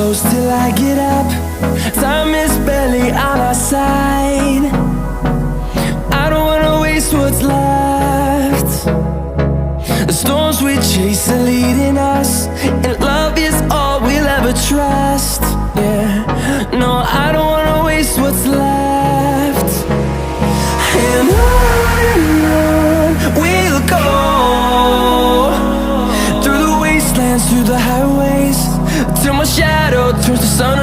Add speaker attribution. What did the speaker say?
Speaker 1: close till I get up. Time is barely on our side. I don't wanna waste what's left. The storms we chase are leading us, and love is all we'll ever trust. Yeah, no, I don't wanna waste what's left. And on we'll go, through the wastelands, through the highways, till my shadow turns to sun